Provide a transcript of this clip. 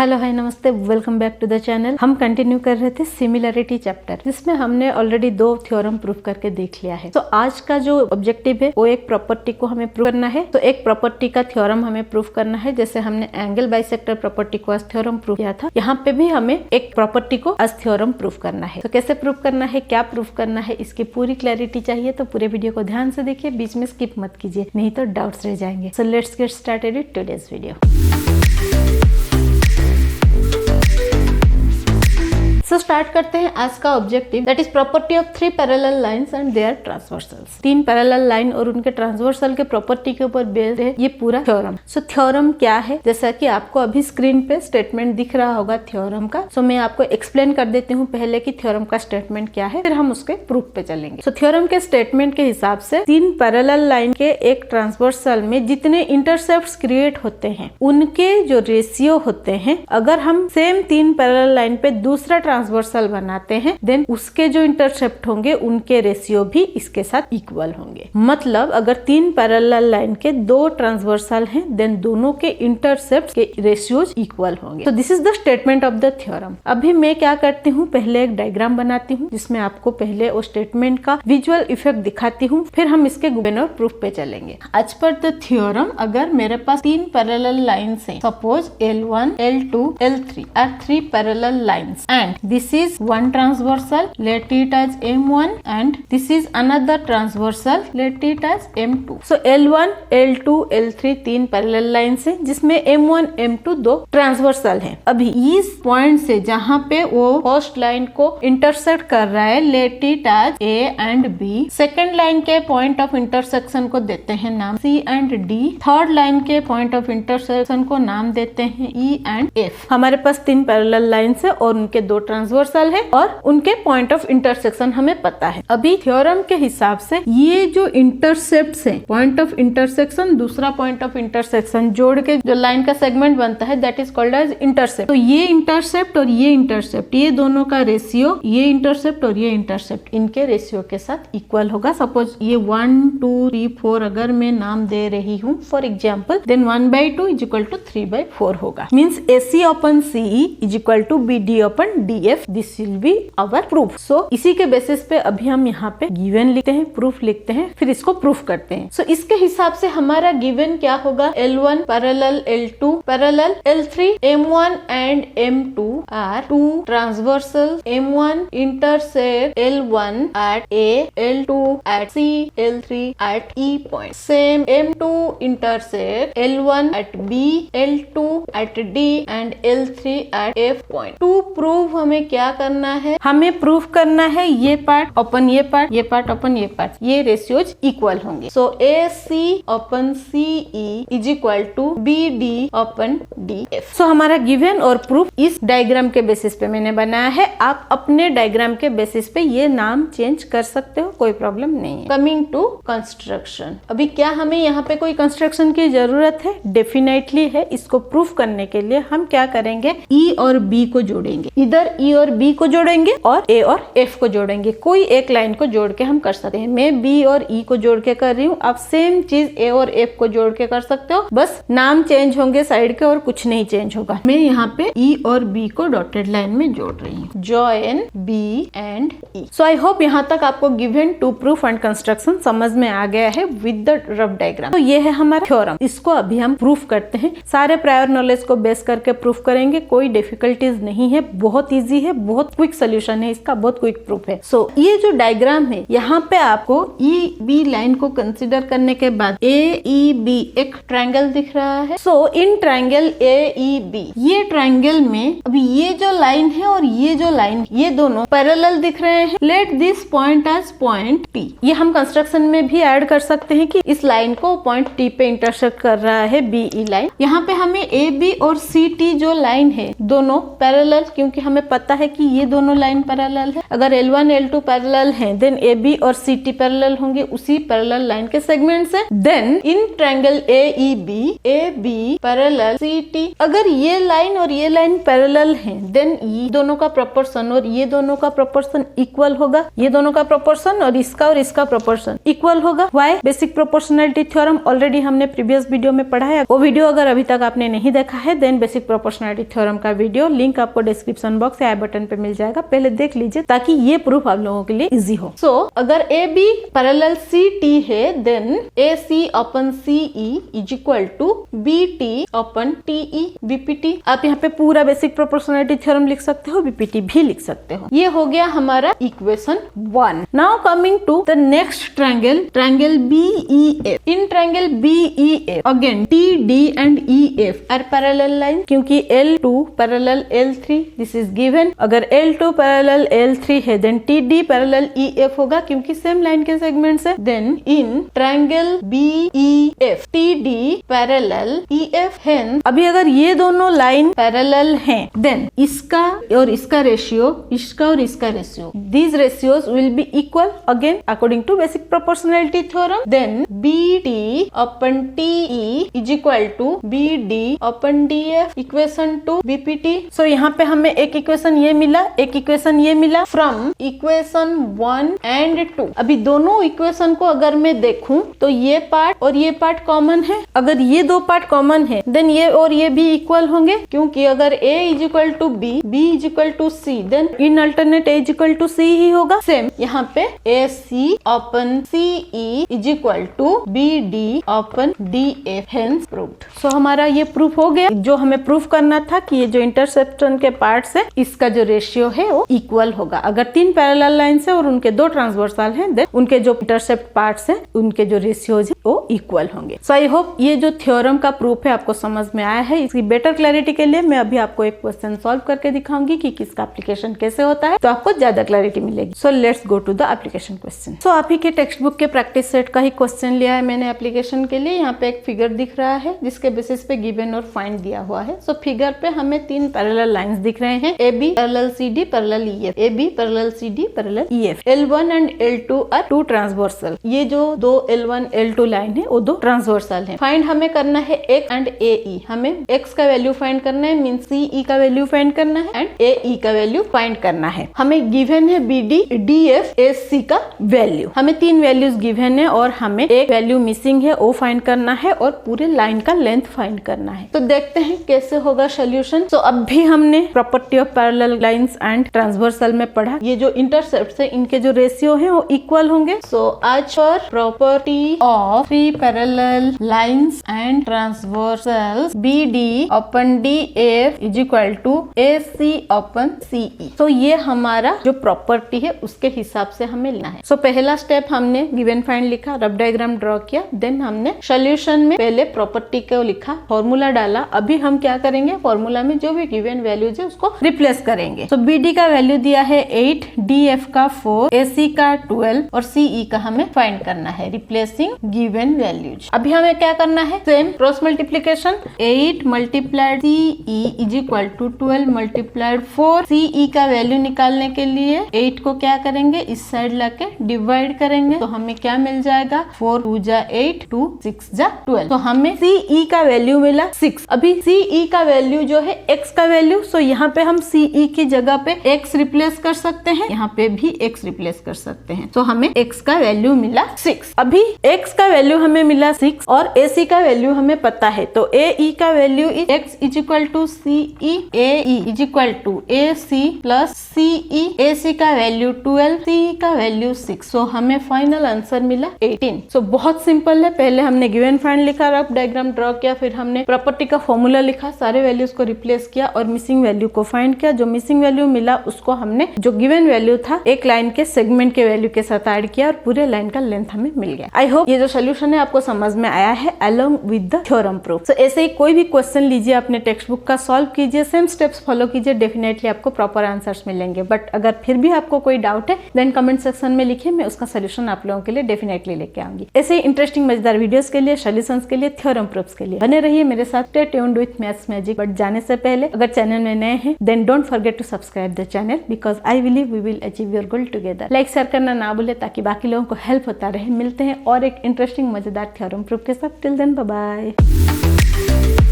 Hello hi नमस्ते, welcome back to the channel. हम continue कर रहे थे सिमिलरिटी चैप्टर, जिसमें हमने ऑलरेडी 2 थ्योरम प्रूव करके देख लिया है। तो आज का जो ऑब्जेक्टिव है वो एक प्रॉपर्टी को हमें प्रूव करना है। तो एक प्रॉपर्टी का थ्योरम हमें प्रूव करना है। जैसे हमने एंगल बाइसेक्टर प्रॉपर्टी को आज थ्योरम प्रूव किया था, यहाँ पे भी हमें एक प्रॉपर्टी को आज थ्योरम प्रूव करना है। तो कैसे प्रूव करना है, क्या प्रूव करना है, इसकी पूरी क्लैरिटी चाहिए तो पूरे वीडियो को ध्यान से देखिए, बीच में स्किप मत कीजिए, नहीं तो डाउट्स रह जाएंगे। So let's get started with today's video. So start करते हैं आज का objective, that is property of 3 parallel lines and their transversals. 3 parallel line और उनके ट्रांसवर्सल के प्रॉपर्टी के ऊपर बेस्ड है ये पूरा थ्योरम। सो थ्योरम क्या है, जैसा कि आपको अभी स्क्रीन पे स्टेटमेंट दिख रहा होगा थ्योरम का। सो मैं आपको एक्सप्लेन कर देती हूँ पहले कि थ्योरम का स्टेटमेंट क्या है, फिर हम उसके प्रूफ पे चलेंगे। सो थ्योरम के स्टेटमेंट के हिसाब से 3 पैरेलल लाइन के एक ट्रांसवर्सल में जितने इंटरसेप्ट्स क्रिएट होते हैं उनके जो रेशियो होते हैं, अगर हम सेम 3 पैरेलल लाइन पे दूसरा ट्रांसवर्सल बनाते हैं देन उसके जो इंटरसेप्ट होंगे उनके रेशियो भी इसके साथ इक्वल होंगे। मतलब अगर 3 पैरेलल लाइन के 2 ट्रांसवर्सल हैं देन दोनों के इंटरसेप्ट के रेशियोज इक्वल होंगे। तो this is the statement of the theorem. अभी मैं क्या करती हूँ, पहले एक डायग्राम बनाती हूँ जिसमें आपको पहले उस स्टेटमेंट का विजुअल इफेक्ट दिखाती हूँ, फिर हम इसके गिवन और प्रूफ पे चलेंगे। एज पर द थ्योरम, अगर मेरे पास 3 पैरेलल लाइंस हैं, suppose L1, L2, L3 are 3 parallel lines and this is one transversal, let it as M1, and this is another transversal, let it as M2. So L1, L2, L3 3 parallel lines हैं जिसमें M1, M2 2 transversal हैं। अभी इस point से जहाँ पे वो first line को इंटरसेक्ट कर रहा है, let it as A and B। Second line के पॉइंट ऑफ इंटरसेक्शन को देते हैं नाम C and D। Third line के पॉइंट ऑफ इंटरसेक्शन को नाम देते हैं E and F। हमारे पास 3 पैरेलल लाइंस है और उनके 2 ट्रांसवर्सल है और उनके पॉइंट ऑफ इंटरसेक्शन हमें पता है। अभी थ्योरम के हिसाब से ये जो इंटरसेप्ट्स हैं, पॉइंट ऑफ इंटरसेक्शन दूसरा पॉइंट ऑफ इंटरसेक्शन जोड़ के जो लाइन का सेगमेंट बनता है that is called as intercept. तो ये इंटरसेप्ट और ये इंटरसेप्ट, ये दोनों का रेशियो, ये इंटरसेप्ट और ये इंटरसेप्ट, इनके रेशियो के साथ इक्वल होगा। सपोज ये 1 2 3 4 अगर मैं नाम दे रही हूँ for example, then 1/2 is equal to 3/4 होगा। Means AC upon CE is equal to BD upon DF। This will be our proof. So इसी के बेसिस पे अभी हम यहाँ पे गिवन लिखते हैं, प्रूफ लिखते हैं, फिर इसको प्रूफ करते हैं। सो इसके हिसाब से हमारा गिवन क्या होगा, L1 parallel L2 parallel L3, M1 and M2 are 2 transversal. M1 intersect L1 at A, L2 at C, L3 at E point. Same M2 intersect L1 at B, L2 at D and L3 at F point. To prove हमें क्या करना है, हमें proof करना है ये part अपन ये part, ये पार्ट अपन ये पार्ट, ये रेशियोज इक्वल होंगे। So AC upon CE is equal to BD upon DF। So हमारा गिवन और प्रूफ इस डायग्राम के बेसिस पे मैंने बनाया है। आप अपने डायग्राम के बेसिस पे ये नाम चेंज कर सकते हो, कोई प्रॉब्लम नहीं है। कमिंग टू कंस्ट्रक्शन, अभी क्या हमें यहाँ पे कोई कंस्ट्रक्शन की जरूरत है? डेफिनेटली है। इसको प्रूफ करने के लिए हम क्या करेंगे, E और B को जोड़ेंगे। इधर E और B को जोड़ेंगे और A और F को जोड़ेंगे। कोई एक लाइन को जोड़ के हम कर सकते हैं। मैं B और E को जोड़ के कर रही हूँ, आप सेम चीज A और F को जोड़ के कर सकते हो, बस नाम चेंज होंगे साइड के और कुछ नहीं चेंज होगा। मैं यहाँ पे E और B को डॉटेड लाइन में जोड़ रही हूँ, join B and E। So I hope यहाँ तक आपको given to prove and construction समझ में आ गया है विद द रफ डायग्राम। तो ये है हमारा थ्योरम। इसको अभी हम प्रूफ करते हैं। सारे प्रायर नॉलेज को बेस करके प्रूफ करेंगे, कोई डिफिकल्टीज नहीं है, बहुत इजी है, बहुत क्विक सोल्यूशन है इसका, बहुत क्विक प्रूफ है। सो ये जो डायग्राम है, यहाँ पे आपको EB लाइन को कंसीडर करने के बाद AEB एक ट्रायंगल दिख रहा है। सो इन ट्रायंगल AEB, ये ट्रायंगल में अभी ये जो लाइन है और ये जो लाइन, ये दोनों पैरेलल दिख रहे हैं। Let this point as point P। ये हम कंस्ट्रक्शन में भी ऐड कर सकते हैं कि इस लाइन को पॉइंट T पे इंटरसेक्ट कर रहा है BE लाइन। यहाँ पे हमें AB और CT जो लाइन है दोनों पैरेलल, क्योंकि हमें पता पता है कि ये दोनों लाइन पैरेलल है। अगर L1 L2 पैरेलल हैं, देन AB और CT पैरेलल होंगे उसी पैरेलल लाइन के सेगमेंट से। Then in triangle AEB AB parallel CT, अगर ये लाइन और ये लाइन पैरेलल हैं, देन ये दोनों का प्रोपोर्शन और ये दोनों का प्रोपोर्शन इक्वल होगा। ये दोनों का प्रोपोर्शन और इसका प्रोपोर्शन इक्वल होगा। Why? Basic proportionality theorem already हमने प्रीवियस वीडियो में पढ़ा है। वो वीडियो अगर अभी तक आपने नहीं देखा है, देन बेसिक प्रोपोर्शनैलिटी थ्योरम का वीडियो लिंक आपको डिस्क्रिप्शन बॉक्स या आई बटन पे मिल जाएगा, पहले देख लीजिए ताकि ये प्रूफ आप लोगों के लिए इजी हो। सो अगर AB पैरेलल CT है, then AC upon CE is equal to BT upon TE BPT। आप यहाँ पे पूरा बेसिक प्रोपोर्शनैलिटी थ्योरम लिख सकते हो, BPT भी लिख सकते हो। ये हो गया हमारा equation 1। Now coming to the next triangle, triangle BEF। In triangle BEF again TD and EF are parallel line, क्योंकि L2 parallel L3 this is given. अगर L2 पैरेलल L3 है, देन TD पैरेलल EF होगा, क्योंकि same line के segments है। Then in triangle BEF TD parallel EF है। अभी अगर ये दोनों लाइन पैरेलल हैं, देन इसका और इसका रेशियो, इसका और इसका ratio, these ratios will be equal again according to basic proportionality theorem. Then BT upon TE is equal to BD upon DF equation 2 BPT. So यहाँ पे हमें एक इक्वेशन ये मिला, एक इक्वेशन ये मिला फ्रॉम इक्वेशन 1 एंड 2। अभी दोनों इक्वेशन को अगर मैं देखूं तो ये पार्ट और ये पार्ट कॉमन है। अगर ये दो पार्ट कॉमन है, देन ये और ये भी इक्वल होंगे, क्योंकि अगर A is equal to B, B is equal to C, then in alternate A is equal to C ही होगा। सेम यहाँ पे AC upon CE is equal to BD upon DF, hence proved. So हमारा ये proof हो गया। जो हमें प्रूफ करना था कि ये जो इंटरसेप्शन के पार्ट्स है, इसका जो रेशियो है वो इक्वल होगा। अगर 3 पैरेलल लाइंस है और उनके 2 ट्रांसवर्सल हैं, देन उनके जो इंटरसेप्ट पार्ट्स हैं, उनके जो रेशियोज है वो इक्वल होंगे। सो आई होप ये जो थ्योरम का प्रूफ है आपको समझ में आया है। इसकी बेटर क्लैरिटी के लिए मैं अभी आपको एक क्वेश्चन सॉल्व करके दिखाऊंगी कि किसका एप्लीकेशन कैसे होता है, तो आपको ज्यादा क्लैरिटी मिलेगी। So let's go to the application question. So आप ही के टेक्स्ट बुक के प्रैक्टिस सेट का ही क्वेश्चन लिया है मैंने एप्लीकेशन के लिए। यहाँ पे एक फिगर दिख रहा है जिसके बेसिस पे गिवन और फाइंड दिया हुआ है। सो फिगर पे हमें 3 पैरेलल लाइंस दिख रहे हैं, AB parallel CD parallel EF, AB parallel CD parallel EF। L1 and L2 are 2 transversal. ये जो 2 L1 L2 लाइन है वो 2 ट्रांसवर्सल है। फाइंड हमें करना है X एंड AE। हमें X का वैल्यू फाइंड करना है, मीन CE का वैल्यू फाइंड करना है एंड AE का वैल्यू फाइंड करना है। हमें गिवन है BD DF AC का वैल्यू। हमें 3 वैल्यूज गिवन है और हमें एक वैल्यू मिसिंग है, वो फाइंड करना है और पूरे लाइन का लेंथ फाइंड करना है। तो देखते हैं कैसे होगा सोल्यूशन। सो अब भी हमने property of parallel lines and transversal में पढ़ा, ये जो इंटरसेप्ट है इनके जो रेशियो है वो इक्वल होंगे। सो आज पर property of 3 parallel lines and transversal BD upon DF is equal to AC upon CE। तो ये हमारा जो प्रॉपर्टी है उसके हिसाब से हमें लेना है। सो पहला स्टेप हमने गिवन फाइंड लिखा, रफ डायग्राम ड्रॉ किया, देन हमने सोल्यूशन में पहले प्रॉपर्टी को लिखा, फॉर्मूला डाला। अभी हम क्या करेंगे, फॉर्मूला में जो भी गिवन वैल्यूज है उसको रिप्लेस करेंगे। सो BD का वैल्यू दिया है 8, DF का 4, AC का 12 और CE का हमें फाइंड करना है, रिप्लेसिंग गिवन वैल्यूज। अभी हमें क्या करना है, same cross multiplication, 8 multiplied CE is equal to 12 multiplied 4। CE का वैल्यू निकालने के लिए 8 को क्या करेंगे, इस साइड लाके डिवाइड करेंगे, तो हमें क्या मिल जाएगा, 4 2 जा 8, 2 6 जा 12। तो हमें CE का वैल्यू मिला 6। अभी CE का वैल्यू जो है X का वैल्यू, सो यहाँ पे हम CE की जगह पे X रिप्लेस कर सकते हैं, यहाँ पे भी X रिप्लेस कर सकते हैं, तो हमें X का वैल्यू मिला 6। अभी X का वैल्यू हमें मिला 6 और AC का वैल्यू हमें पता है, तो AE का value X is equal to CE, AE is equal to AC plus CE, AC का वैल्यू 12, CE का वैल्यू 6। सो हमें फाइनल आंसर मिला 18। सो बहुत सिंपल है, पहले हमने गिवन फाइंड लिखा, रफ डायग्राम ड्रॉ किया, फिर हमने प्रॉपर्टी का फॉर्मूला लिखा, सारे वैल्यूज को रिप्लेस किया और मिसिंग वैल्यू को फाइंड किया। जो मिसिंग वैल्यू मिला उसको हमने जो गिवन वैल्यू था एक लाइन के सेगमेंट के वैल्यू के साथ ऐड किया और पूरे लाइन का लेंथ हमें मिल गया। आई होप ये जो सोल्यूशन है आपको समझ में आया है along with the theorem proof. So ऐसे ही कोई भी क्वेश्चन लीजिए, अपने टेक्स्ट बुक का सॉल्व कीजिए, सेम स्टेप्स फॉलो कीजिए, डेफिनेटली आपको प्रॉपर आंसर्स मिलेंगे। बट अगर फिर भी आपको कोई डाउट है देन कमेंट सेक्शन में लिखिए, मैं उसका सोल्यूशन आप लोगों के लिए डेफिनेटली लेके आऊंगी। ऐसे ही इंटरेस्टिंग मजेदार वीडियोस के लिए, सॉल्यूशंस के लिए, थ्योरम प्रूफ्स के लिए बने रहिए मेरे साथ। Stay tuned with maths magic. But जाने से पहले अगर चैनल में नए हैं then don't forget to subscribe the channel because I believe we will achieve your goal together. Like share करना ना भूले ताकि बाकी लोगों को हेल्प होता रहे। मिलते हैं और एक इंटरेस्टिंग मजेदार थ्योरम प्रूफ के साथ। Till then bye bye.